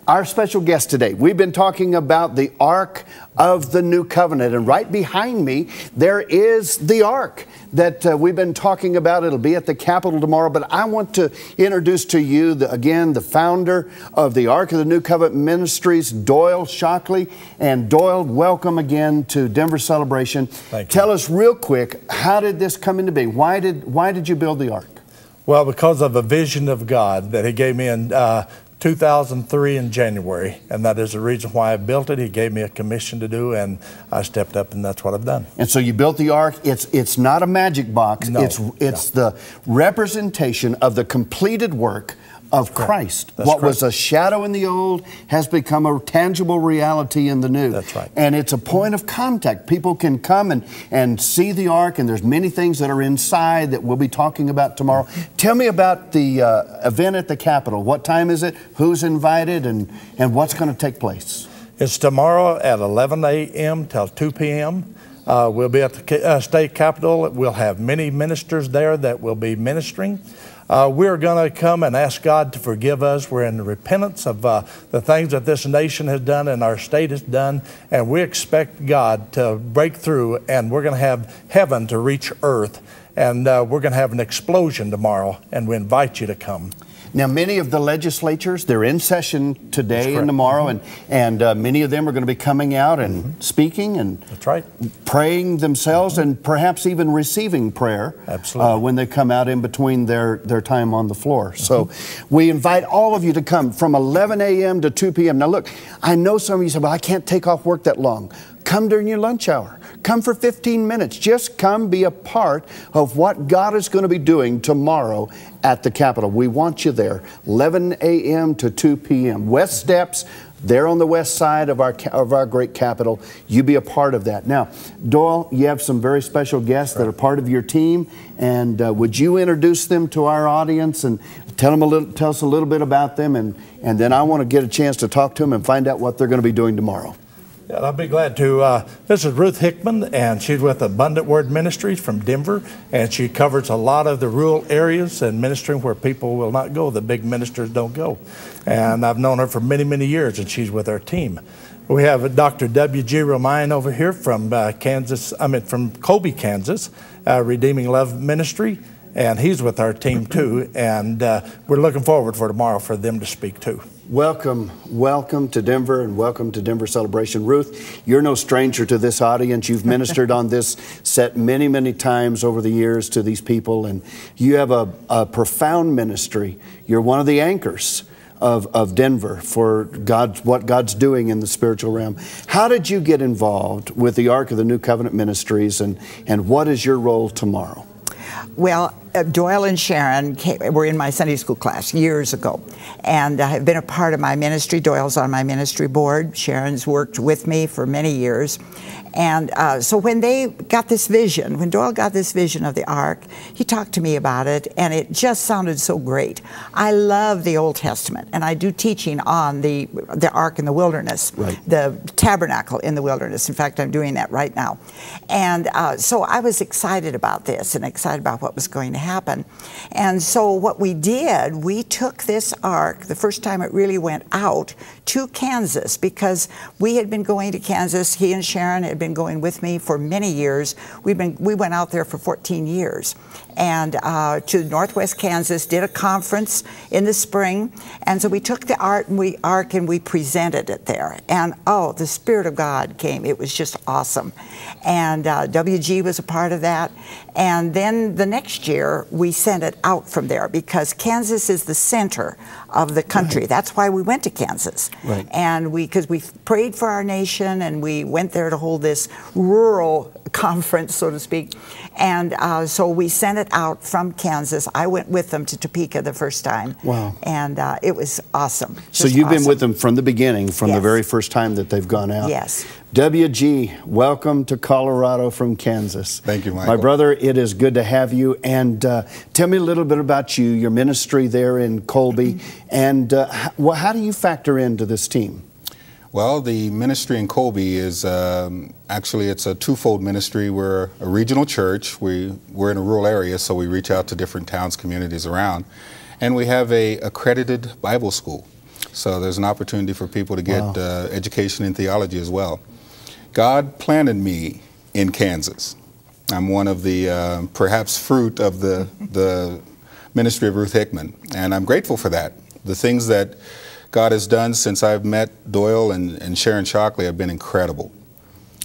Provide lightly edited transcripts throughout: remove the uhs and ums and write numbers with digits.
Our special guest today, we've been talking about the Ark of the New Covenant, and right behind me there is the Ark that we've been talking about. It'll be at the Capitol tomorrow, but I want to introduce to you, again, the founder of the Ark of the New Covenant Ministries, Doyle Shockley. And Doyle, welcome again to Denver Celebration. Thank you. Tell us real quick, how did this come into being? Why did you build the Ark? Well, because of a vision of God that He gave me in 2003 in January, and that is the reason why I built it. He gave me a commission to do, and I stepped up, and that's what I've done. And so you built the Ark. It's not a magic box. No, it's the representation of the completed work of Christ. What was a shadow in the old has become a tangible reality in the new. That's right. And it's a point of contact. People can come and see the Ark, and there's many things that are inside that we'll be talking about tomorrow. Tell me about the event at the Capitol. What time is it? Who's invited? And what's going to take place? It's tomorrow at 11 a.m. till 2 p.m. We'll be at the state capitol. We'll have many ministers there that will be ministering. We're going to come and ask God to forgive us. We're in repentance of the things that this nation has done and our state has done, and we expect God to break through, and we're going to have heaven to reach earth, and we're going to have an explosion tomorrow, and we invite you to come. Now, many of the legislatures, they're in session today and tomorrow, and many of them are going to be coming out and speaking and praying themselves and perhaps even receiving prayer when they come out in between their time on the floor. So we invite all of you to come from 11 a.m. to 2 p.m. Now, look, I know some of you say, well, I can't take off work that long. Come during your lunch hour. Come for 15 minutes. Just come be a part of what God is going to be doing tomorrow at the Capitol. We want you there, 11 a.m. to 2 p.m. West Steps, there on the west side of our great Capitol. You be a part of that. Now, Doyle, you have some very special guests that are part of your team, and would you introduce them to our audience and tell us a little bit about them, and then I want to get a chance to talk to them and find out what they're going to be doing tomorrow. Yeah, I'll be glad to. This is Ruth Hickman, and she's with Abundant Word Ministries from Denver, and she covers a lot of the rural areas and ministering where people will not go. The big ministers don't go. And I've known her for many, many years, and she's with our team. We have Dr. W.G. Romine over here from from Colby, Kansas, Redeeming Love Ministry, and he's with our team too, and we're looking forward for tomorrow for them to speak too. Welcome to Denver, and welcome to Denver Celebration. Ruth, you're no stranger to this audience. You've ministered on this set many, many times over the years to these people, and you have a profound ministry. You're one of the anchors of Denver for what God's doing in the spiritual realm. How did you get involved with the Ark of the New Covenant Ministries, and what is your role tomorrow? Well, Doyle and Sharon were in my Sunday school class years ago, and have been a part of my ministry. Doyle's on my ministry board. Sharon's worked with me for many years. And so when they got this vision, when Doyle got this vision of the Ark, he talked to me about it, and it just sounded so great. I love the Old Testament, and I do teaching on the Ark in the wilderness, the tabernacle in the wilderness. In fact, I'm doing that right now. And so I was excited about this and excited about what was going to happen. And so what we did, we took this Ark, the first time it really went out, to Kansas, because we had been going to Kansas. He and Sharon had been going with me for many years. We went out there for 14 years, and to Northwest Kansas, did a conference in the spring, and so we took the Ark and we presented it there, and oh, the Spirit of God came. It was just awesome, and WG was a part of that. And then the next year, we sent it out from there, because Kansas is the center of the country. That's why we went to Kansas. And because we prayed for our nation, and we went there to hold this rural conference, so to speak. And so we sent it out from Kansas. I went with them to Topeka the first time. Wow. And it was awesome. So you've been with them from the beginning, from the very first time that they've gone out. Yes. WG, welcome to Colorado from Kansas. Thank you, Michael. My brother, it is good to have you. And tell me a little bit about you, your ministry there in Colby, and how do you factor into this team? Well, the ministry in Colby is actually, it's a twofold ministry. We're a regional church. We're in a rural area, so we reach out to different towns, communities around. And we have a accredited Bible school. So there's an opportunity for people to get education in theology as well. God planted me in Kansas. I'm one of the perhaps fruit of the ministry of Ruth Hickman, and I'm grateful for that. The things that God has done since I've met Doyle and Sharon Shockley have been incredible.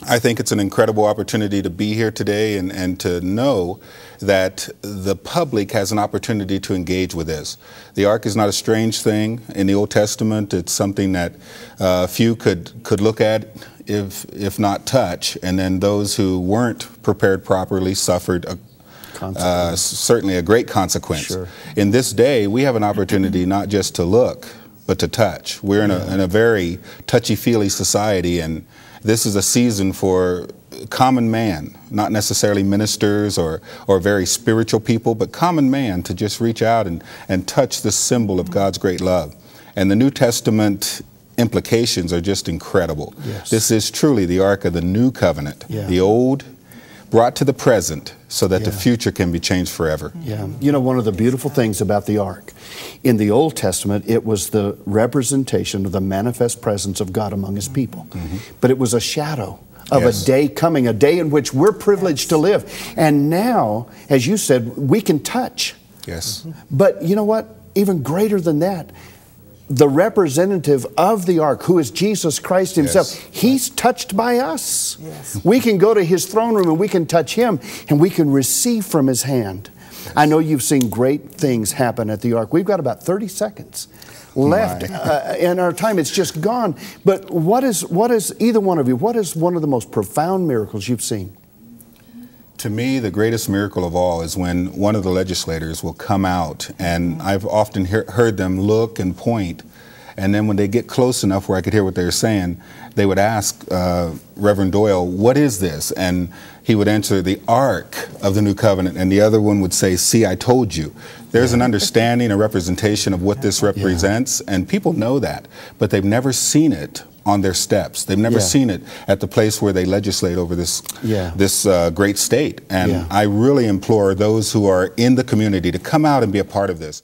I think it's an incredible opportunity to be here today and to know that the public has an opportunity to engage with this. The Ark is not a strange thing in the Old Testament. It's something that few could look at, if not touch, and then those who weren't prepared properly suffered certainly a great consequence. Sure. In this day, we have an opportunity not just to look, but to touch. We're in a very touchy-feely society, and this is a season for common man, not necessarily ministers or very spiritual people, but common man to just reach out and touch the symbol of God's great love. And the New Testament implications are just incredible. Yes. This is truly the Ark of the New Covenant, the old brought to the present so that the future can be changed forever. Yeah. You know, one of the beautiful things about the Ark, in the Old Testament, it was the representation of the manifest presence of God among His people. But it was a shadow of a day coming, a day in which we're privileged to live. And now, as you said, we can touch. Yes. But you know what? Even greater than that, the representative of the Ark, who is Jesus Christ Himself, He's touched by us. We can go to His throne room and we can touch Him and we can receive from His hand. I know you've seen great things happen at the Ark. We've got about 30 seconds left in our time. It's just gone. But what is either one of you, what is one of the most profound miracles you've seen? To me, the greatest miracle of all is when one of the legislators will come out, and I've often heard them look and point, and then when they get close enough where I could hear what they were saying, they would ask Reverend Doyle, "What is this?" And he would answer, "The Ark of the New Covenant," and the other one would say, "See, I told you." There's an understanding, a representation of what this represents, and people know that, but they've never seen it on their steps. They've never seen it at the place where they legislate over this great state. And I really implore those who are in the community to come out and be a part of this.